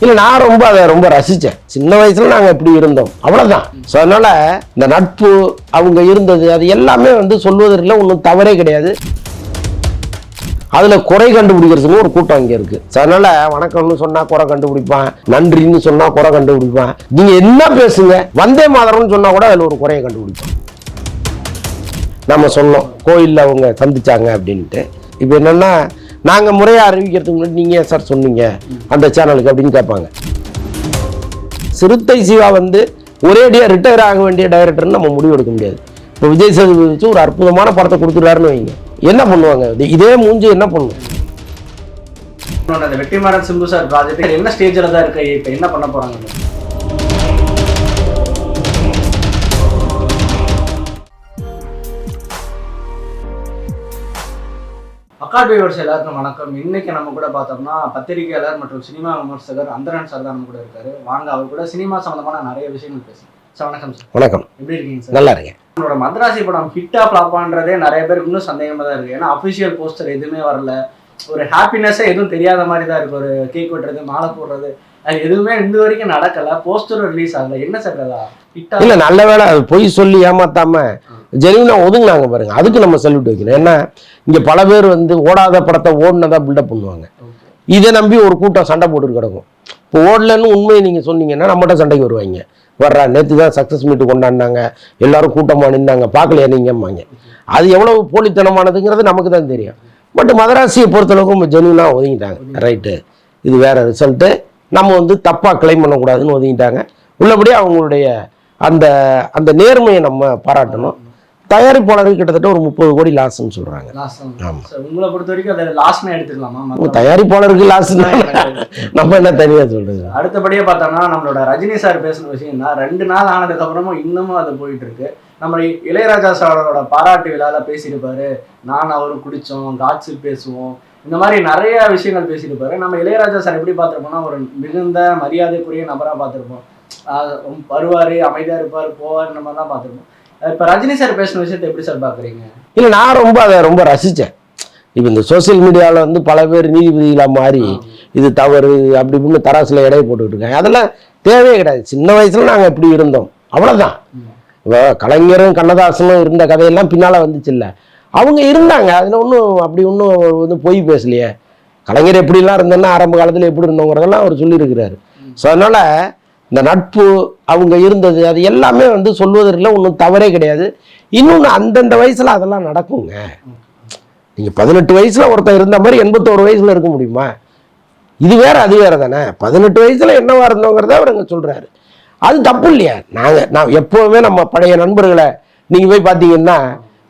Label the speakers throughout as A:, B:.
A: இல்லை நான் அதை ரொம்ப ரசித்தேன். சின்ன வயசுல நாங்கள் எப்படி இருந்தோம் அவ்வளோதான். ஸோ அதனால இந்த நட்பு அவங்க இருந்தது அது எல்லாமே சொல்வதற்குல ஒன்றும் தவறே கிடையாது. அதில் குறை கண்டுபிடிக்கிறதுக்கு ஒரு கூட்டம் இங்கே இருக்குது. ஸோ அதனால வணக்கம்னு சொன்னால் குறை கண்டுபிடிப்பான், நன்றின்னு சொன்னால் குறை கண்டுபிடிப்பான். நீங்கள் என்ன பேசுங்க, வந்தே மாதரம்னு சொன்னால் கூட அதில் ஒரு குறையை கண்டுபிடிப்பான். நம்ம சொன்னோம் கோயிலில் அவங்க சந்திச்சாங்க அப்படின்ட்டு. இப்போ என்னென்னா நாங்கள் முறையாக அறிவிக்கிறதுக்கு முன்னாடி நீங்கள் சார் சொன்னீங்க அந்த சேனலுக்கு அப்படின்னு கேட்பாங்க. சிறுத்தை சிவா ஒரேடியாக ரிட்டையர் ஆக வேண்டிய டைரக்டர்னு நம்ம முடிவு எடுக்க முடியாது. இப்போ விஜய் சேதுபதி வச்சு ஒரு அற்புதமான படத்தை கொடுத்துட்டாருன்னு வைங்க, என்ன பண்ணுவாங்க? இதே மூஞ்சி என்ன பண்ணும்?
B: அந்த வெற்றிமாறன் சிம்பு சார் ப்ராஜெக்ட் என்ன ஸ்டேஜில் தான் இருக்கு, இப்போ என்ன பண்ண போறாங்க? அக்காட் வியூவர்ஸ் எல்லாருக்கும் வணக்கம். இன்னைக்கு நம்ம கூட பார்த்தோம்னா பத்திரிகையாளர் மற்றும் சினிமா விமர்சகர் அந்தரன் சார் தான் நம்ம கூட இருக்காரு. வாங்க அவர் கூட சினிமா சம்பந்தமான நிறைய விஷயங்கள் பேசுவோம். சார் வணக்கம் சார்.
A: வணக்கம்.
B: எப்படி இருக்கீங்க சார்?
A: நல்லா இருக்கேன்.
B: நம்மளோட மദ്രാசி படம் ஹிட்டா ஃப்ளாப்பான்றதே நிறைய பேருக்கு இன்னும் சந்தேகமாக தான் இருக்கு. ஏன்னா அஃபிஷியல் போஸ்டர் எதுவுமே வரல, ஒரு ஹாப்பினஸே எதுவும் தெரியாத மாதிரி தான் இருக்கு. ஒரு கேக் வெட்டுறது, மாலை போடுறது, அது எதுவுமே இந்த வரைக்கும் நடக்கல. போஸ்டரும் ரிலீஸ் ஆகல. என்ன சார் ஹிட்டா? இல்லை நல்ல வேலை அது பொய் சொல்லி ஏமாத்தாம ஜெனியூனா ஒதுங்கினாங்க பாருங்க, அதுக்கு நம்ம சல்யூட் வைக்கணும். ஏன்னா இங்கே பல பேர் ஓடாத படத்தை ஓடினதா பில்டப் பண்ணுவாங்க. இதை நம்பி ஒரு கூட்டம் சண்டை போட்டு கிடக்கும். இப்போ ஓடலன்னு உண்மையை நீங்கள் சொன்னீங்கன்னா நம்மகிட்ட சண்டைக்கு வருவாங்க. வர்றா நேற்று தான் சக்ஸஸ் மீட்டு கொண்டாடினாங்க, எல்லாரும் கூட்டமாக நின்றாங்க, பார்க்கலையா நீங்கம்பாங்க. அது எவ்வளவு போலித்தனமானதுங்கிறது நமக்கு தான் தெரியும். பட் மதராசியை பொறுத்தளவுக்கு ஜெனியூனாக ஒதுங்கிட்டாங்க. ரைட்டு, இது வேறு ரிசல்ட்டு, நம்ம தப்பாக கிளைம் பண்ணக்கூடாதுன்னு ஒதுங்கிட்டாங்க. உள்ளபடியே அவங்களுடைய அந்த அந்த நேர்மையை நம்ம பாராட்டணும். தயாரிப்பாளருக்கு கிட்டத்தட்ட ஒரு 30 கோடி லாஸ்ன்னு சொல்றாங்க. உங்களை பொறுத்த வரைக்கும் அதை லாஸ்ட்னா எடுத்துக்கலாமா?
A: தயாரிப்பாளருக்கு லாஸ் நம்ம என்ன தனியா சொல்றது.
B: அடுத்தபடியே பார்த்தோம்னா நம்மளோட ரஜினி சார் பேசின விஷயம் தான் 2 நாள் ஆனதுக்கு அப்புறமும் இன்னமும் அது போயிட்டு இருக்கு. நம்ம இளையராஜா சாரோட பாராட்டு விழால பேசியிருப்பாரு, நான் அவரும் குடிச்சோம், காட்சில் பேசுவோம், இந்த மாதிரி நிறைய விஷயங்கள் பேசியிருப்பாரு. நம்ம இளையராஜா சார் எப்படி பார்த்துருப்போம்னா ஒரு மிகுந்த மரியாதைக்குரிய நபராக பார்த்துருப்போம். வருவாரு, அமைதியா இருப்பாரு, போவார், இந்த மாதிரிலாம் பார்த்துருப்போம். இப்போ ரஜினி சார் பேசின விஷயத்தை எப்படி சார் பார்க்குறீங்க?
A: இல்லை நான் அதை ரொம்ப ரசித்தேன். இப்போ இந்த சோசியல் மீடியாவில் பல பேர் நீதிபதிகளாக மாறி இது தவறு அப்படி இப்படின்னு தராசில் எடையை போட்டுக்கிட்டு இருக்காங்க. அதெல்லாம் தேவையே கிடையாது. சின்ன வயசுல நாங்கள் எப்படி இருந்தோம் அவ்வளோதான். இப்போ கலைஞரும் கண்ணதாசனும் இருந்த கதையெல்லாம் பின்னால் வந்துச்சு இல்லை, அவங்க இருந்தாங்க. அதில் ஒன்றும் பொய் பேசலையே. கலைஞர் எப்படிலாம் இருந்தோன்னா ஆரம்ப காலத்தில் எப்படி இருந்தோங்கிறதெல்லாம் அவர் சொல்லியிருக்கிறாரு. ஸோ அதனால் இந்த நட்பு அவங்க இருந்தது அது எல்லாமே சொல்வதற்குல ஒன்றும் தவறே கிடையாது. இன்னொன்று அந்தந்த வயசில் அதெல்லாம் நடக்குங்க. நீங்கள் 18 வயசில் ஒருத்தர் இருந்த மாதிரி 81 வயசில் இருக்க முடியுமா? இது வேற அது வேற தானே. 18 வயசில் என்னவா இருந்தோங்கிறத அவர் அங்கே சொல்கிறாரு. அது தப்பு இல்லையா? நான் எப்போவுமே நம்ம பழைய நண்பர்களை நீங்கள் போய் பார்த்தீங்கன்னா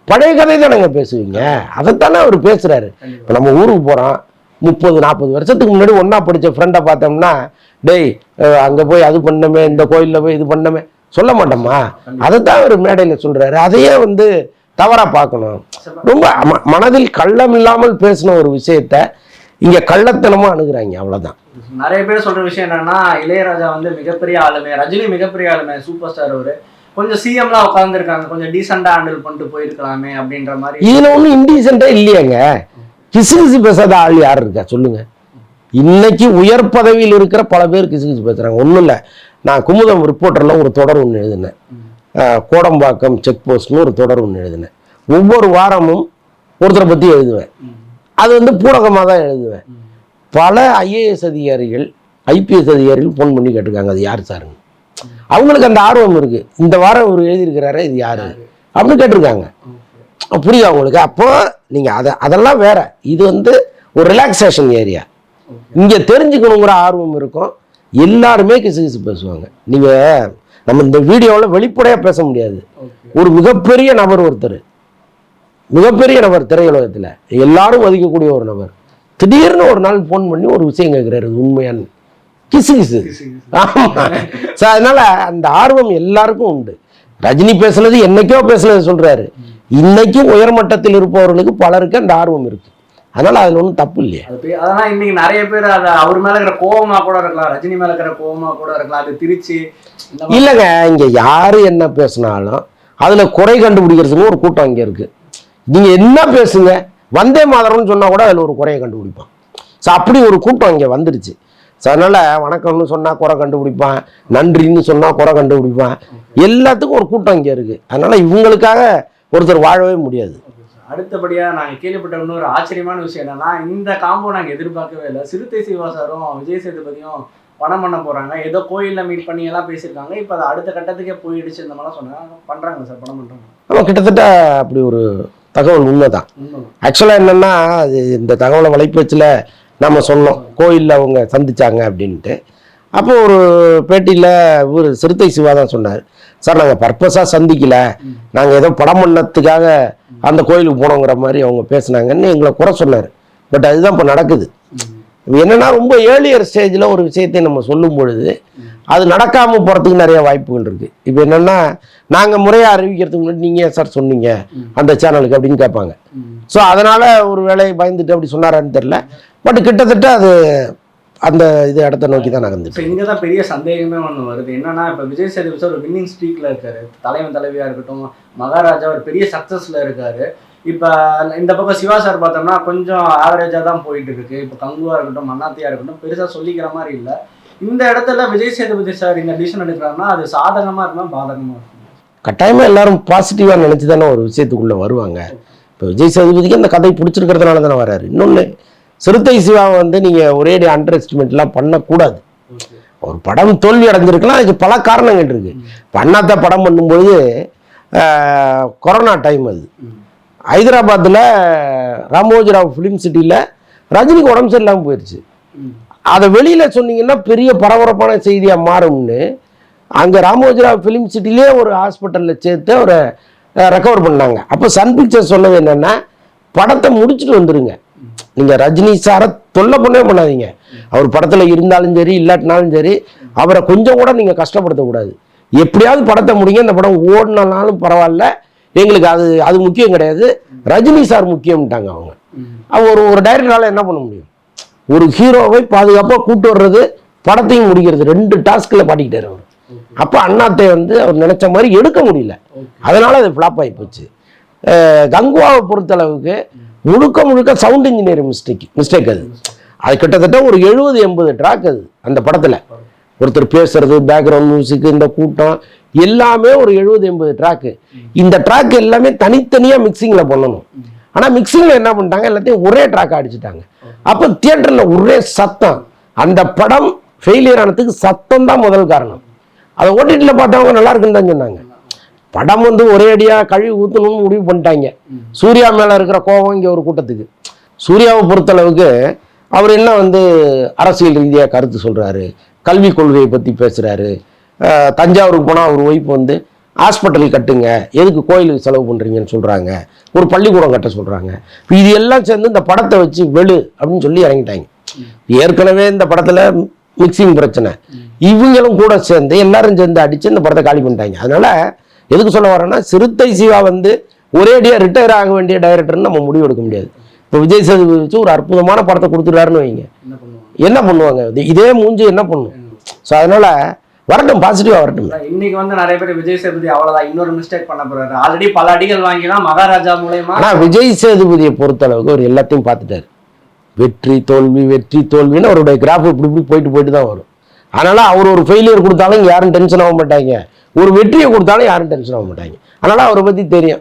A: பழைய கதை தான் நாங்கள் பேசுவீங்க, அதைத்தானே அவர் பேசுகிறாரு. இப்போ நம்ம ஊருக்கு போகிறோம், 30-40 வருஷத்துக்கு முன்னாடி ஒன்றா படித்த ஃப்ரெண்டை பார்த்தோம்னா, டேய் அங்கே போய் அது பண்ணமே, இந்த கோயிலில் போய் இது பண்ணமே சொல்ல மாட்டோமா? அதைத்தான் அவர் மேடையில் சொல்கிறாரு. அதையே தவறாக பார்க்கணும். ரொம்ப மனதில் கள்ளம் இல்லாமல் பேசின ஒரு விஷயத்த இங்கே கள்ளத்தனமாக அணுகுறாங்க, அவ்வளோதான்.
B: நிறைய பேர் சொல்கிற விஷயம் என்னன்னா, இளையராஜா மிகப்பெரிய ஆளுமை, ரஜினி மிகப்பெரிய ஆளுமை, சூப்பர் ஸ்டார், ஒரு கொஞ்சம் சிஎம்லாம் உட்காந்துருக்காங்க, கொஞ்சம் டீசெண்டாக ஹேண்டில் பண்ணிட்டு போயிருக்கலாமே அப்படின்ற மாதிரி.
A: இதில் ஒன்றும் இன்டீசெண்டாக இல்லையாங்க. கிசுகிசு பேசாத ஆள் யார் இருக்கா சொல்லுங்க? இன்னைக்கு உயர் பதவியில் இருக்கிற பல பேர் கிசுகிசு பேசுறாங்க. ஒன்றும் இல்லை, நான் குமுதம் ரிப்போர்ட்டர்ல ஒரு தொடர் ஒன்று எழுதினேன், கோடம்பாக்கம் செக் போஸ்ட்னு ஒரு தொடர் ஒன்று எழுதினேன். ஒவ்வொரு வாரமும் ஒருத்தரை பற்றி எழுதுவேன். அது பூரகமாக தான் எழுதுவேன். பல ஐஏஎஸ் அதிகாரிகள், ஐபிஎஸ் அதிகாரிகள் ஃபோன் பண்ணி கேட்டிருக்காங்க அது யார் சாருங்க. அவங்களுக்கு அந்த ஆர்வம் இருக்கு. இந்த வாரம் இவர் எழுதியிருக்கிறாரு, இது யாரு அப்படின்னு கேட்டிருக்காங்க. புரியுது அவங்களுக்கு? அப்போ நீங்க அதெல்லாம் வேற. இது ஒரு ரிலாக்ஸேஷன் ஏரியா. இங்க தெரிஞ்சுக்கணுங்கிற ஆர்வம் இருக்கும். எல்லாருமே கிசுகிசு பேசுவாங்க. நீங்க நம்ம இந்த வீடியோவில் வெளிப்படையா பேச முடியாது. ஒரு மிகப்பெரிய நபர், ஒருத்தர் மிகப்பெரிய நபர் திரையுலகத்துல எல்லாரும் மதிக்கக்கூடிய ஒரு நபர், திடீர்னு ஒரு நாள் ஃபோன் பண்ணி ஒரு விஷயம் கேட்கிறாரு, உண்மையான கிசுகிசு. ஆமா, அதனால அந்த ஆர்வம் எல்லாருக்கும் உண்டு. ரஜினி பேசுனது என்னைக்கோ பேசுனது சொல்றாரு. இன்னைக்கும் உயர்மட்டத்தில் இருப்பவர்களுக்கு பலருக்கு அந்த ஆர்வம் இருக்கு. அதனால அதுல ஒன்றும் தப்பு இல்லையா?
B: அதனால இன்னைக்கு நிறைய பேர் அவர் மேல இருக்கிற கோபமா கூட இருக்கலாம், ரஜினி மேல இருக்கிற கோபமா கூட இருக்கலாம். அது திருச்சி
A: இல்லைங்க. இங்க யாரு என்ன பேசினாலும் அதுல குறை கண்டுபிடிக்கிறதுன்னு ஒரு கூட்டம் இங்க இருக்கு. நீங்க என்ன பேசுங்க, வந்தே மாதரம்னு சொன்னா கூட அதுல ஒரு குறையை கண்டுபிடிப்பான். ஸோ அப்படி ஒரு கூட்டம் இங்க வந்துருச்சு. ஸோ அதனால் வணக்கம்னு சொன்னால் குறை கண்டுபிடிப்பான், நன்றின்னு சொன்னால் குறை கண்டுபிடிப்பான். எல்லாத்துக்கும் ஒரு கூட்டம் இங்கே இருக்குது. அதனால் இவங்களுக்காக ஒருத்தர் வாழவே முடியாது.
B: அடுத்தபடியாக நாங்கள் கேள்விப்பட்ட இன்னொரு ஆச்சரியமான விஷயம் என்னன்னா, இந்த காம்போ நாங்கள் எதிர்பார்க்கவே இல்லை. சிறுத்தை சிவா சாரும் விஜய் சேதுபதியும் படம் பண்ண போகிறாங்க, ஏதோ கோயிலில் மீட் பண்ணி எல்லாம் பேசியிருக்காங்க. இப்போ அது அடுத்த கட்டத்துக்கே போயிடுச்சு இந்த மாதிரிலாம் சொன்னாங்க. பண்ணுறாங்க சார், படம் பண்ணுறாங்க.
A: ஆமாம், கிட்டத்தட்ட அப்படி ஒரு தகவல் உண்மைதான். ஆக்சுவலாக என்னென்னா, அது இந்த தகவலை வலைப்பேச்சில் நம்ம சொன்னோம், கோயிலில் அவங்க சந்திச்சாங்க அப்படின்ட்டு. அப்போ ஒரு பேட்டியில் ஒரு சிறுத்தை சிவா தான் சொன்னார், சார் நாங்கள் பர்பஸாக சந்திக்கலை, நாங்கள் ஏதோ படம் பண்ணத்துக்காக அந்த கோயிலுக்கு போனோங்கிற மாதிரி அவங்க பேசுனாங்கன்னு எங்களை குறை சொன்னார். பட் அதுதான் இப்போ நடக்குது. என்னன்னா, ரொம்ப ஏர்லியர் ஸ்டேஜில் ஒரு விஷயத்தை நம்ம சொல்லும் பொழுது அது நடக்காமல் போகிறதுக்கு நிறைய வாய்ப்புகள் இருக்குது. இப்போ என்னென்னா, நாங்கள் முறையாக அறிவிக்கிறதுக்கு முன்னாடி நீங்கள் ஏன் சார் சொன்னீங்க அந்த சேனலுக்கு அப்படின்னு கேட்பாங்க. ஸோ அதனால் ஒரு வேலையை பயந்துட்டு அப்படி சொன்னாரான்னு தெரில. பட் கிட்டத்தட்ட அது அந்த இது இடத்த நோக்கி தான் நகர்ந்துச்சு.
B: இங்கே தான் பெரிய சந்தேகமே ஒன்று வருது. என்னன்னா, இப்போ விஜய் சேதுபதி ஒரு வின்னிங் ஸ்ட்ரீக்கில் இருக்காரு, தலைவன் தலைவியாக இருக்கட்டும், மகாராஜா ஒரு பெரிய சக்ஸஸில் இருக்காரு. இப்போ இந்த பக்கம் சிவா சார் பார்த்தோம்னா கொஞ்சம் ஆவரேஜாக தான் போயிட்டு இருக்கு. இப்போ கங்குவா இருக்கட்டும், மன்னாத்தியா இருக்கட்டும், பெருசாக சொல்லிக்கிற மாதிரி இல்லை. இந்த இடத்துல விஜய் சேதுபதி சார் இந்த டிசிஷன் எடுக்கிறாருன்னா அது சாதகமாக இருக்குமா பாதகமாக இருக்கும்?
A: கட்டாயமாக எல்லாரும் பாசிட்டிவாக நினச்சி தானே ஒரு விஷயத்துக்குள்ளே வருவாங்க. இப்போ விஜய் சேதுபதிக்கு அந்த கதை பிடிச்சிருக்கிறதுனால தானே வர்றாரு. இன்னொன்று, சிறுத்தை சிவாவை வந்து நீங்கள் ஒரே அண்டர் எஸ்டிமேட்லாம் பண்ணக்கூடாது. ஒரு படம் தோல்வி அடைஞ்சிருக்கலாம், அதுக்கு பல காரணங்கள் இருக்குது. பண்ணாத படம் பண்ணும்பொழுது கொரோனா டைம், அது ஹைதராபாத்தில் ராமோஜிராவ் ஃபிலிம் சிட்டியில் ரஜினிக்கு உடம்பு சரியில்லாமல் போயிடுச்சு. அதை வெளியில் சொன்னீங்கன்னா பெரிய பரபரப்பான செய்தியாக மாறும்னு அங்கே ராமோஜிராவ் ஃபிலிம் சிட்டிலே ஒரு ஹாஸ்பிட்டலில் சேர்த்து அவரை ரெக்கவர் பண்ணாங்க. அப்போ சன் பிக்சர்ஸ் சொன்னது என்னென்னா, படத்தை முடிச்சுட்டு வந்துடுங்க, நீங்கள் ரஜினி சாரை தொல்லை பண்ணவே பண்ணாதீங்க, அவர் படத்தில் இருந்தாலும் சரி இல்லாட்டினாலும் சரி அவரை கொஞ்சம் கூட நீங்கள் கஷ்டப்படுத்தக்கூடாது, எப்படியாவது படத்தை முடிங்க, இந்த படம் ஓடினாலும் பரவாயில்ல, எங்களுக்கு அது முக்கியம் கிடையாது, ரஜினி சார் முக்கியம்ட்டாங்க அவங்க. ஒரு டைரக்டரால் என்ன பண்ண முடியும்? ஒரு ஹீரோவை பாதுகாப்பாக கூட்டு வர்றது, படத்தையும் முடிக்கிறது, 2 டாஸ்கில் பாடிக்கிட்டார் அவர். அப்போ அண்ணாத்தை வந்து அவர் நினைச்ச மாதிரி எடுக்க முடியல, அதனால அது ஃப்ளாப் ஆகி போச்சு. கங்குவாவை பொறுத்தளவுக்கு முழுக்க சவுண்ட் இன்ஜினியரிங் மிஸ்டேக் அது கிட்டத்தட்ட ஒரு 70-80 ட்ராக் அது அந்த படத்தில். ஒருத்தர் பேசுறது, பேக்ரவுண்ட் மியூசிக், இந்த கூட்டம் எல்லாமே ஒரு 70-80 ட்ராக்கு. இந்த ட்ராக் எல்லாமே தனித்தனியாக மிக்சிங்கில் பண்ணணும். ஆனால் மிக்சிங்கில் என்ன பண்ணிட்டாங்க, எல்லாத்தையும் ஒரே ட்ராக் அடிச்சுட்டாங்க. அப்போ தியேட்டரில் ஒரே சத்தம். அந்த படம் ஃபெயிலியர் ஆனதுக்கு சத்தம் தான் முதல் காரணம். அதை ஓடிடியில் பார்த்தவங்க நல்லா இருக்குன்னு தான் சொன்னாங்க. படம் வந்து ஒரே அடியாக கழுவி ஊற்றணும்னு முடிவு பண்ணிட்டாங்க. சூர்யா மேலே இருக்கிற கோபம் இங்கே ஒரு கூட்டத்துக்கு. சூர்யாவை பொறுத்தளவுக்கு அவர் என்ன வந்து அரசியல் ரீதியாக கருத்து சொல்கிறாரு, கல்விக் கொள்கையை பற்றி பேசுகிறாரு. தஞ்சாவூருக்கு போனால் அவர் ஒய்ஃப் வந்து ஹாஸ்பிட்டல் கட்டுங்க, எதுக்கு கோயிலுக்கு செலவு பண்ணுறீங்கன்னு சொல்கிறாங்க, ஒரு பள்ளிக்கூடம் கட்ட சொல்கிறாங்க. இது எல்லாம் சேர்ந்து இந்த படத்தை வச்சு வெளு அப்படின்னு சொல்லி இறங்கிட்டாங்க. ஏற்கனவே இந்த படத்தில் மிக்சிங் பிரச்சனை, இவங்களும் கூட சேர்ந்து எல்லாரும் சேர்ந்து அடித்து இந்த படத்தை காலி பண்ணிட்டாங்க. அதனால் எதுக்கு சொல்ல வரேன்னா, சிறுத்தை சிவா வந்து ஒரேடியாக ரிட்டையர் ஆக வேண்டிய டைரக்டர்னு நம்ம முடிவு எடுக்க முடியாது. இப்போ விஜய் சேதுபதி வச்சு ஒரு அற்புதமான படத்தை கொடுத்துட்டாருன்னு வைங்க, என்ன பண்ணுவாங்க? இதே மூஞ்சி என்ன பண்ணும்? ஸோ அதனால் வரட்டும், பாசிட்டிவாக வரட்டும்.
B: இன்னைக்கு வந்து நிறைய பேர் விஜய் சேதுபதி அவ்வளோதான், இன்னொரு மிஸ்டேக் பண்ண போறாரு, ஆல்ரெடி பல அடிகள் வாங்கினா மகாராஜா மூலயமா. ஆனால் விஜய்
A: சேதுபதியை பொறுத்தளவுக்கு அவர் எல்லாத்தையும் பார்த்துட்டாரு. வெற்றி தோல்வி வெற்றி தோல்வின்னு அவருடைய கிராஃப் இப்படி போயிட்டு தான் வரும். அதனால் அவர் ஒரு ஃபெயிலியர் கொடுத்தாலும் யாரும் டென்ஷன் ஆக மாட்டாங்க, ஒரு வெற்றியை கொடுத்தாலும் யாரும் டென்ஷன் ஆக மாட்டாங்க. அதனால் அவரை பற்றி தெரியும்,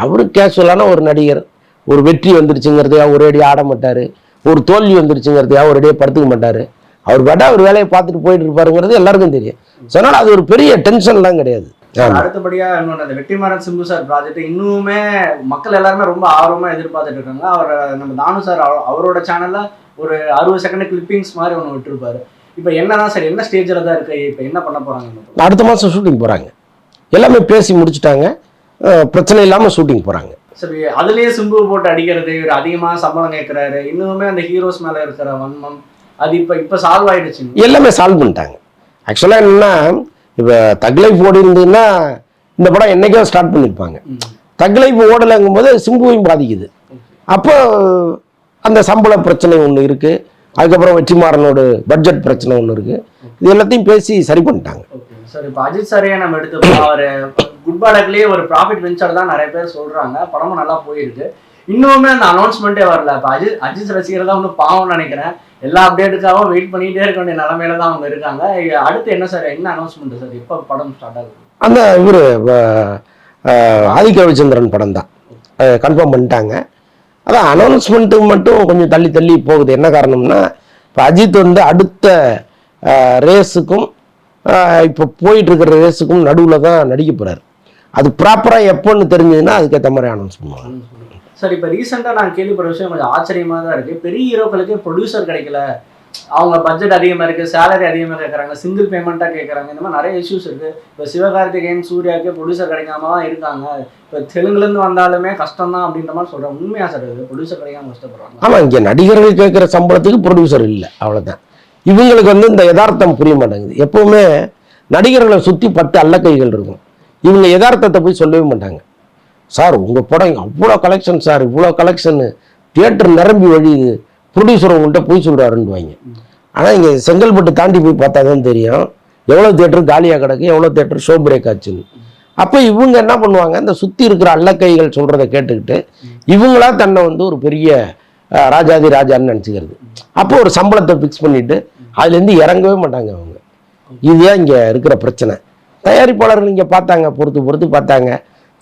A: அவரு கேஷுவலான ஒரு நடிகர். ஒரு வெற்றி வந்துருச்சுங்கிறதையா ஒரேடியாக ஆட மாட்டார், ஒரு தோல்வி வந்துருச்சுங்கிறதையா ஒரேடியாக படுத்துக்க மாட்டார். அவர் பாட்டா அவர் வேலையை பார்த்துட்டு போயிட்டு இருப்பாருங்கிறது எல்லாருக்கும் தெரியும். அதனால் அது ஒரு பெரிய டென்ஷன்லாம் கிடையாது.
B: அடுத்தபடியா இன்னொன்று, அந்த வெற்றிமாறன் சிம்பு சார் ப்ராஜெக்ட் இன்னுமே மக்கள் எல்லாருமே ரொம்ப ஆர்வமாக எதிர்பார்த்துட்டு இருக்காங்க. அவர் நம்ம தானு சார் அவரோட சேனலில் ஒரு 60 செகண்ட் கிளிப்பிங்ஸ் மாதிரி ஒன்று விட்டுருப்பாரு. இப்போ என்னதான் சார், என்ன ஸ்டேஜில் தான் இருக்கு, இப்போ என்ன பண்ண போகிறாங்க?
A: அடுத்த மாதம் ஷூட்டிங் போகிறாங்க, எல்லாமே பேசி முடிச்சுட்டாங்க, பிரச்சனை இல்லாமல் ஷூட்டிங் போகிறாங்க.
B: சரி, அதுலேயே சிம்பு போட்டு அடிக்கிறது, இவர் அதிகமாக சம்பளம் கேட்குறாரு, இன்னுமே அந்த ஹீரோஸ் மேலே இருக்கிற வன்மம் அது இப்போ சால்வ் ஆகிடுச்சு,
A: எல்லாமே சால்வ் பண்ணிட்டாங்க. ஆக்சுவலாக என்னென்னா, இப்போ தக் லைஃப் ஓடி இருந்ததுன்னா இந்த படம் என்றைக்கோ ஸ்டார்ட் பண்ணியிருப்பாங்க. தக் லைஃப் ஓடலைங்கும் போது சிம்புவையும் பாதிக்குது. அப்போ அந்த சம்பள பிரச்சனை ஒன்று இருக்குது, அதுக்கப்புறம் வெற்றிமாறனோட பட்ஜெட் பிரச்சனை ஒன்று இருக்குது. இது எல்லாத்தையும் பேசி சரி பண்ணிட்டாங்க.
B: சார், இப்போ அஜித் சாரையே நம்ம எடுத்துப்போம், அவர் குட் பாடக்லேயே ஒரு ப்ராஃபிட் வெஞ்சர் தான் நிறைய பேர் சொல்கிறாங்க, படமும் நல்லா போயிருக்கு. இன்னுமே அந்த அனௌன்ஸ்மெண்ட்டே வரல. இப்போ அஜித் ரசிகர் தான் ஒன்றும் பாவம்னு நினைக்கிறேன். எல்லா அப்டேட்டுக்காகவும் வெயிட் பண்ணிட்டே இருக்க வேண்டிய நிலைமையில தான் அவங்க இருக்காங்க. அடுத்து என்ன சார், என்ன அனௌன்ஸ்மெண்ட் சார், எப்போ படம் ஸ்டார்ட் ஆகுது?
A: அந்த இவர் ஆதித்ய ரவிச்சந்திரன் படம் தான் கன்ஃபார்ம் பண்ணிட்டாங்க. அதான் அனௌன்ஸ்மெண்ட்டு மட்டும் கொஞ்சம் தள்ளி தள்ளி போகுது. என்ன காரணம்னா இப்போ அஜித் வந்து அடுத்த ரேஸுக்கும் இப்போ போயிட்டு இருக்கிற ரேஸுக்கும் நடுவில் தான் நடிக்க போகிறார். அது ப்ராப்பராக எப்போன்னு தெரிஞ்சதுன்னா அதுக்கேற்ற மாதிரி அனௌன்ஸ் பண்ணுவாங்க.
B: சார் இப்போ ரீசெண்டாக நான் கேள்விப்படுற விஷயம் கொஞ்சம் ஆச்சரியமாக தான் இருக்குது. பெரிய ஹீரோக்களுக்கு ப்ரொடியூசர் கிடைக்கல, அவங்க பட்ஜெட் அதிகமாக இருக்குது, சேலரி அதிகமாக கேட்குறாங்க, சிங்கிள் பேமெண்ட்டாக கேட்குறாங்க, இந்த மாதிரி நிறைய இஷ்யூஸ் இருக்குது. இப்போ சிவகார்த்திகேயன் சூர்யாவுக்கு ப்ரொடியூசர் கிடைக்காம தான் இருக்காங்க. இப்போ தெலுங்குலேருந்து வந்தாலுமே கஷ்டம் தான் அப்படின்ற மாதிரி சொல்கிறாங்க. உண்மையாக சார் இது ப்ரொடியூசர் கிடைக்காம கஷ்டப்படுறாங்க?
A: ஆமாம், இங்கே நடிகர்கள் கேட்குற சம்பளத்துக்கு ப்ரொடியூசர் இல்லை, அவ்வளோதான். இவங்களுக்கு வந்து இந்த யதார்த்தம் புரிய மாட்டேங்குது. எப்போவுமே நடிகர்களை சுற்றி 10 அல்லக்கைகள் இருக்கும். இவங்க யதார்த்தத்தை போய் சொல்லவே மாட்டாங்க. சார் உங்கள் படம் அவ்வளோ கலெக்ஷன் சார், இவ்வளோ கலெக்ஷனு, தியேட்டர் நிரம்பி வழியுது, ப்ரொடியூசர் உங்கள்கிட்ட போய் சொல்கிறாருன்னு வாங்க. ஆனால் இங்கே செங்கல்பட்டு தாண்டி போய் பார்த்தா தான் தெரியும் எவ்வளோ தியேட்டர் காலியாக கிடக்கு, எவ்வளோ தியேட்டர் ஷோ பிரேக் ஆச்சுன்னு. அப்போ இவங்க என்ன பண்ணுவாங்க, இந்த சுற்றி இருக்கிற அல்லக்கைகள் சொல்கிறத கேட்டுக்கிட்டு இவங்களா தன்னை வந்து ஒரு பெரிய ராஜாதி ராஜான்னு நினச்சிக்கிறது. அப்போ ஒரு சம்பளத்தை ஃபிக்ஸ் பண்ணிவிட்டு அதுலேருந்து இறங்கவே மாட்டாங்க அவங்க. இதுதான் இங்கே இருக்கிற பிரச்சனை. தயாரிப்பாளர்கள் இங்கே பார்த்தாங்க, பொறுத்து பார்த்தாங்க,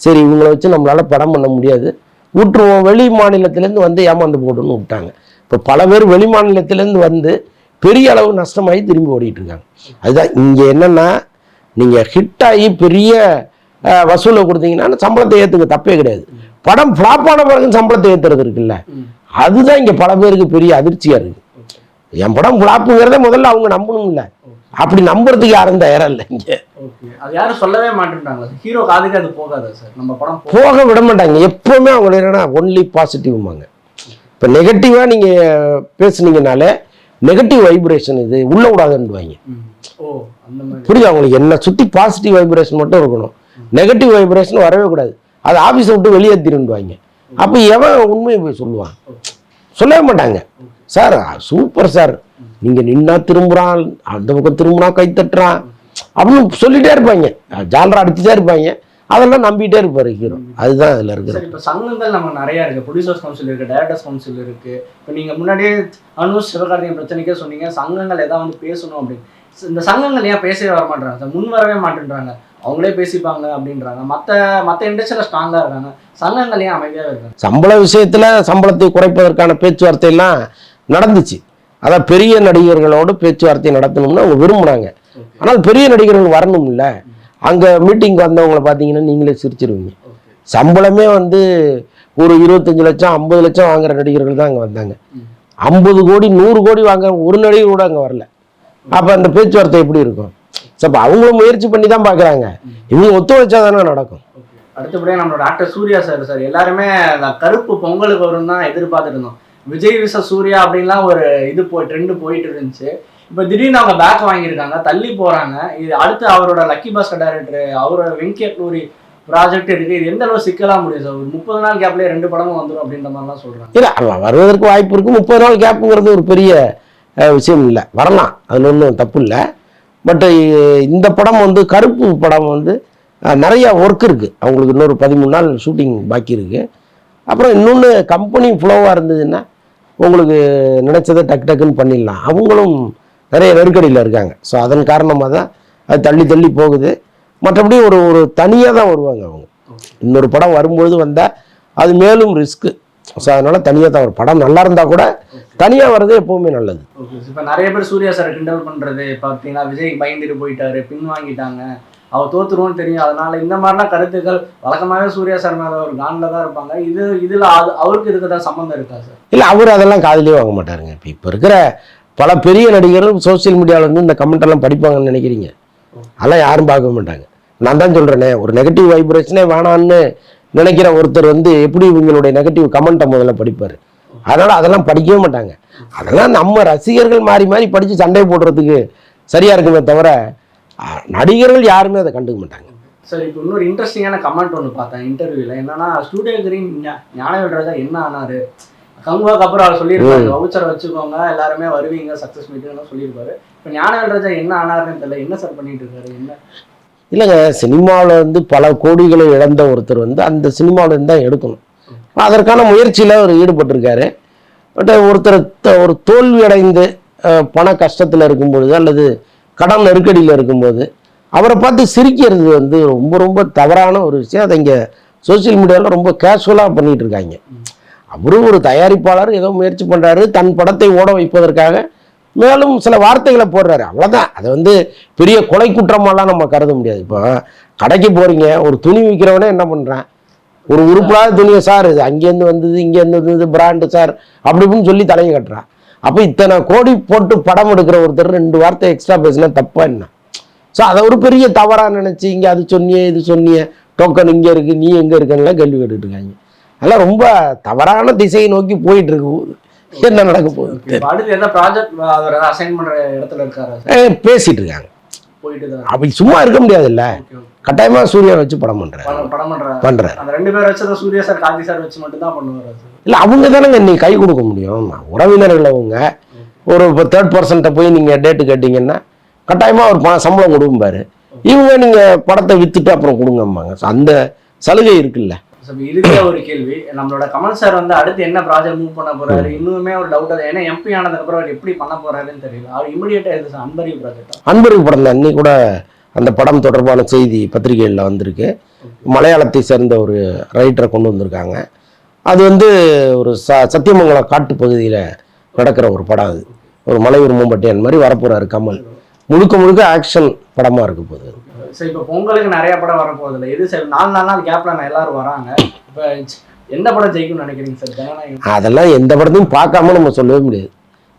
A: சரி இவங்களை வச்சு நம்மளால் படம் பண்ண முடியாது, விட்டுருவோம், வெளி மாநிலத்திலேருந்து வந்து ஏமாந்து போடுன்னு விட்டாங்க. இப்போ பல பேர் வெளி மாநிலத்திலேருந்து வந்து பெரிய அளவு நஷ்டமாகி திரும்பி ஓடிட்டு இருக்காங்க. அதுதான் இங்கே என்னென்னா, நீங்கள் ஹிட் ஆகி பெரிய வசூலை கொடுத்தீங்கன்னா சம்பளத்தை ஏற்றுக்க தப்பே கிடையாது. படம் ஃப்ளாப்பான பிறகு சம்பளத்தை ஏற்றுறது இருக்குல்ல, அதுதான் இங்கே பல பேருக்கு பெரிய அதிர்ச்சியாக இருக்குது. என் படம் ஃப்ளாப்புங்கிறத முதல்ல அவங்க நம்பணும்ல, அப்படி நம்புறதுக்கு யாரும் தயாராக இல்லை இங்கே.
B: அது யாரும் சொல்லவே மாட்டேன்றாங்க. ஹீரோ காதுக்கு அது போகாது சார், நம்ம படம்
A: போக விட மாட்டாங்க. எப்போவுமே அவங்க என்னன்னா ஒன்லி பாசிட்டிவ்மாங்க. இப்போ நெகட்டிவாக நீங்கள் பேசுனீங்கனாலே நெகட்டிவ் வைப்ரேஷன் இது உள்ள விடாதுன்னுவாங்க. புரியுது அவங்களுக்கு? என்ன சுற்றி பாசிட்டிவ் வைப்ரேஷன் மட்டும் இருக்கணும், நெகட்டிவ் வைப்ரேஷன் வரவே கூடாது. அது ஆஃபீஸை விட்டு வெளியேற்றிருந்துவாங்க. அப்போ எவன் உண்மையை போய் சொல்லுவான்? சொல்லவே மாட்டாங்க. சார் சூப்பர் சார், நீங்கள் நின்னா திரும்புகிறான், அந்த பக்கம் திரும்பினா கை தட்டுறான் அப்படின்னு சொல்லிகிட்டே இருப்பாங்க, ஜாலரா அடிச்சுட்டே இருப்பாங்க. அதெல்லாம் நம்பிட்டே இருப்பார் ஹீரோ. அதுதான் அதில் இருக்குது.
B: இப்போ சங்கங்கள் நம்ம நிறையா இருக்குது, ப்ரொடியூசர்ஸ் கவுன்சில் இருக்குது, டைரக்டர்ஸ் கவுன்சில் இருக்குது. இப்போ நீங்கள் முன்னாடியே அனுஷ் சிவகார்த்திகேயன் பிரச்சனைக்கே சொன்னீங்க, சங்கங்கள் எதாவது வந்து பேசணும் அப்படின்னு. இந்த சங்கங்கள் ஏன் பேசவே வர மாட்டேறாங்க சார், முன் வரவே மாட்டேன்றாங்க, அவங்களே பேசிப்பாங்க அப்படின்றாங்க. மற்ற இண்டஸ்ட்ரியில் ஸ்ட்ராங்காக இருக்காங்க, சங்கங்கள் ஏன் அமைதியாக இருக்காங்க? சம்பள
A: விஷயத்தில் சம்பளத்தை குறைப்பதற்கான பேச்சுவார்த்தையெல்லாம் நடந்துச்சு. அதான் பெரிய நடிகர்களோடு பேச்சுவார்த்தை நடத்தணும்னு அவங்க விரும்புகிறாங்க. ஆனால் பெரிய நடிகர்கள் வரணும் இல்லை. அங்கே மீட்டிங் வந்தவங்களை பார்த்தீங்கன்னா நீங்களே சிரிச்சிருவீங்க. சம்பளமே வந்து ஒரு 25 லட்சம் 50 லட்சம் வாங்குற நடிகர்கள் தான் அங்கே வந்தாங்க. 50 கோடி 100 கோடி வாங்க ஒரு நடிகர் கூட அங்கே வரல. அப்போ அந்த பேச்சுவார்த்தை எப்படி இருக்கும்? அப்போ அவங்களும் முயற்சி பண்ணி தான் பார்க்குறாங்க. இவங்க ஒத்துழைச்சா தானே நடக்கும்.
B: அடுத்தபடியாக நம்மளோட ஆக்டர் சூர்யா சார் எல்லாருமே கருப்பு பொங்கலுக்கு வரும் தான் எதிர்பார்த்துட்டு இருந்தோம். விஜய் விச சூர்யா அப்படின்லாம் ஒரு ட்ரெண்டு போயிட்டு இருந்துச்சு. இப்போ திடீர்னு அவங்க பேக் வாங்கியிருக்காங்க, தள்ளி போகிறாங்க. இது அடுத்து அவரோட லக்கி பாஸ்கர் டைரக்டர் அவரோட வெங்கட்லூரி ப்ராஜெக்ட் இருக்குது. இது எந்த அளவு சிக்கலாக முடியும் சார்? ஒரு 30 நாள் கேப்லேயே 2 படமும் வந்துடும் அப்படின்ற மாதிரிலாம் சொல்கிறாங்க.
A: இல்லை, வருவதற்கு வாய்ப்பு இருக்குது. 30 நாள் கேப்புங்கிறது ஒரு பெரிய விஷயம் இல்லை, வரலாம், அதில் ஒன்றும் தப்பு இல்லை. பட் இந்த படம் வந்து கருப்பு படம் வந்து நிறையா ஒர்க் இருக்குது அவங்களுக்கு. இன்னொரு 13 நாள் ஷூட்டிங் பாக்கி இருக்குது. அப்புறம் இன்னொன்று கம்பெனி ஃப்ளோவாக இருந்ததுன்னா உங்களுக்கு நினச்சதை டக்குன்னு பண்ணிடலாம். அவங்களும் நிறைய நெருக்கடியில் இருக்காங்க. ஸோ அதன் காரணமாக தான் அது தள்ளி போகுது. மற்றபடி ஒரு தனியாக தான் வருவாங்க அவங்க. இன்னொரு படம் வரும்பொழுது வந்தால் அது மேலும் ரிஸ்க்கு. ஸோ அதனால் தனியாக தான் வரும். படம் நல்லா இருந்தால் கூட தனியாக வர்றது எப்போவுமே நல்லது.
B: இப்போ நிறைய பேர் சூர்யா சார் கிண்டல் பண்ணுறது பார்த்தீங்கன்னா, விஜய் பயந்துட்டு போயிட்டாரு, பின் வாங்கிட்டாங்க, அவர் தோத்துருவோன்னு தெரியும், அதனால இந்த மாதிரிலாம் கருத்துக்கள் வழக்கமாகவே சூர்யா சார் மேலே ஒரு காண்டில் தான் இருப்பாங்க. இதில் அவருக்கு இதுக்கு தான் சம்மந்தம் இருக்கா சார்?
A: இல்லை, அவர் அதெல்லாம் காதிலே வாங்க மாட்டாருங்க. இப்போ இருக்கிற பல பெரிய நடிகர்கள் சோசியல் மீடியாவில் வந்து இந்த கமெண்ட்டெல்லாம் படிப்பாங்கன்னு நினைக்கிறீங்க? அதெல்லாம் யாரும் பார்க்க மாட்டாங்க. நான் தான் சொல்கிறேனே, ஒரு நெகட்டிவ் வைப்ரேஷனே வேணான்னு நினைக்கிற ஒருத்தர் வந்து எப்படி இவங்களுடைய நெகட்டிவ் கமெண்ட்டை முதல்ல படிப்பார்? அதனால் அதெல்லாம் படிக்கவே மாட்டாங்க. அதெல்லாம் நம்ம ரசிகர்கள் மாறி படித்து சண்டை போடுறதுக்கு சரியாக இருக்குமே தவிர நடிகர்கள் யாருமே அதை கண்டுக்க மாட்டாங்க.
B: சார் இப்போ இன்னொரு இன்ட்ரெஸ்டிங்கான கமெண்ட் ஒன்று பார்த்தேன் இன்டர்வியூவில். என்னன்னா, ஸ்டூடியோ கிரீன் ஞானவேல்ராஜா என்ன ஆனார், கங்குவாக்கு அப்புறம் அவர் சொல்லியிருப்பாரு வவுச்சரை வச்சுக்கோங்க எல்லாருமே வருவீங்க சக்ஸஸ் மீட்டுன்னு சொல்லியிருப்பாரு. இப்போ ஞானவேல்ராஜா என்ன ஆனாருன்னு தெரியல, என்ன சார் பண்ணிட்டு இருக்காரு? என்ன
A: இல்லைங்க, சினிமாவில் வந்து பல கோடிகளை இழந்த ஒருத்தர் வந்து அந்த சினிமாவிலேருந்து தான் எடுக்கணும். அதற்கான முயற்சியில் அவர் ஈடுபட்டிருக்காரு. பட் ஒருத்தர் ஒரு தோல்வி அடைந்து பண கஷ்டத்தில் இருக்கும்பொழுது அல்லது கடன் நெருக்கடியில் இருக்கும்போது அவரை பார்த்து சிரிக்கிறது வந்து ரொம்ப ரொம்ப தவறான ஒரு விஷயம். அதை இங்கே சோசியல் மீடியாவில் ரொம்ப கேஷுவலாக பண்ணிகிட்டு இருக்காங்க. அவரும் ஒரு தயாரிப்பாளர் ஏதோ முயற்சி பண்ணுறாரு தன் படத்தை ஓட வைப்பதற்காக, மேலும் சில வார்த்தைகளை போடுறாரு, அவ்வளோதான். அதை வந்து பெரிய கொலை குற்றமெல்லாம் நம்ம கருத முடியாது. இப்போ கடைக்கு போகிறீங்க, ஒரு துணி விற்கிறவனே என்ன பண்ணுறான், ஒரு உருப்படாத துணியை சார் இது அங்கேருந்து வந்தது இங்கேருந்து வந்தது பிராண்டு சார் அப்படி இப்படின்னு சொல்லி தலையை கட்டுறான். அப்போ இத்தனை கோடி போட்டு படம் எடுக்கிற ஒருத்தர் 2 வார்த்தை எக்ஸ்ட்ரா பேசினா தப்பா என்ன? ஸோ அதை ஒரு பெரிய தவறாக நினச்சி இங்கே அது சொன்னியே இது சொன்னியே டோக்கன் இங்கே இருக்குது நீ எங்கே இருக்குன்னா கேள்வி கேட்டுட்டு இருக்காங்க. அதெல்லாம் ரொம்ப தவறான திசையை நோக்கி போயிட்டு இருக்கு. என்ன நடக்க போகுது?
B: அடுத்து எந்த ப்ராஜெக்ட் அவர் அசைன் பண்ற இடத்துல இருக்காரு
A: பேசிட்டு இருக்காங்க.
B: போயிட்டு
A: அப்படி சும்மா இருக்க முடியாதுல்ல, கட்டாயமா சூர்யா வச்சு படம் பண்றேன்.
B: அந்த 2 பேர் வச்சத சூர்யா சார் காந்தி சார் வச்சு மட்டும் தான் பண்ணுவாரு.
A: இல்ல அவங்க தானங்க நீ கை கொடுக்க முடியும். உறவினர்கள் அவங்க ஒரு 3rd பர்சன்ட்ட போய் நீங்க டேட்டு கேட்டீங்கன்னா கட்டாயமா ஒரு சம்பளம் கொடுப்பாரு. இவங்க நீங்க படத்தை வித்துட்டு அப்புறம் கொடுங்கம்பாங்க. அந்த சலுகை இருக்குல்ல.
B: இறுதியா ஒரு கேள்வி, நம்மளோட கமல் சார் வந்து அடுத்து என்ன ப்ராஜெக்ட் மூவ் பண்ண போறாரு இன்னுமே ஒரு டவுட். அது ஏன்னா எம்பி ஆனதுக்கு அப்புறம் அவர் எப்படி பண்ண போறாருன்னு தெரியல. அவர் இமிடியேட்டா எது அன்பரிவு ப்ராஜெக்ட் அன்பரிவு
A: படம் தான் இன்னைக்கு கூட அந்த படம் தொடர்பான செய்தி பத்திரிகைகளில் வந்திருக்கு. மலையாளத்தை சேர்ந்த ஒரு ரைட்டரை கொண்டு வந்திருக்காங்க. அது வந்து ஒரு சத்தியமங்கலம் காட்டு பகுதியில் நடக்கிற ஒரு படம். அது ஒரு மலையூர் மூம்பட்டியான் மாதிரி வரப்போறாரு கமல். முழுக்க முழுக்க ஆக்ஷன் படமாக இருக்க போகுது.
B: சரி, இப்போ பொங்கலுக்கு நிறைய படம் வரப்போகுது இல்லை, எது சார் 4 நாள் கேப்ல எல்லாரும் வராங்க. இப்போ எந்த படம் ஜெயிக்கும்னு நினைக்கிறீங்க சார்? ஜனநாயகம்
A: அதெல்லாம் எந்த படத்தையும் பார்க்காம நம்ம சொல்லவே முடியாது.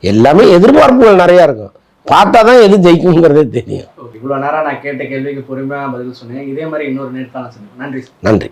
A: எல்லாமே எதிர்பார்ப்புகள் நிறையா இருக்கும். பார்த்தா தான் எது ஜெயிக்குங்கிறதே தெரியும்.
B: இவ்வளோ நேரம் நான் கேட்ட கேள்விக்கு பொறுமையாக பதில் சொன்னேன். இதே மாதிரி இன்னொரு நேர்காணல். நன்றி.
A: நன்றி.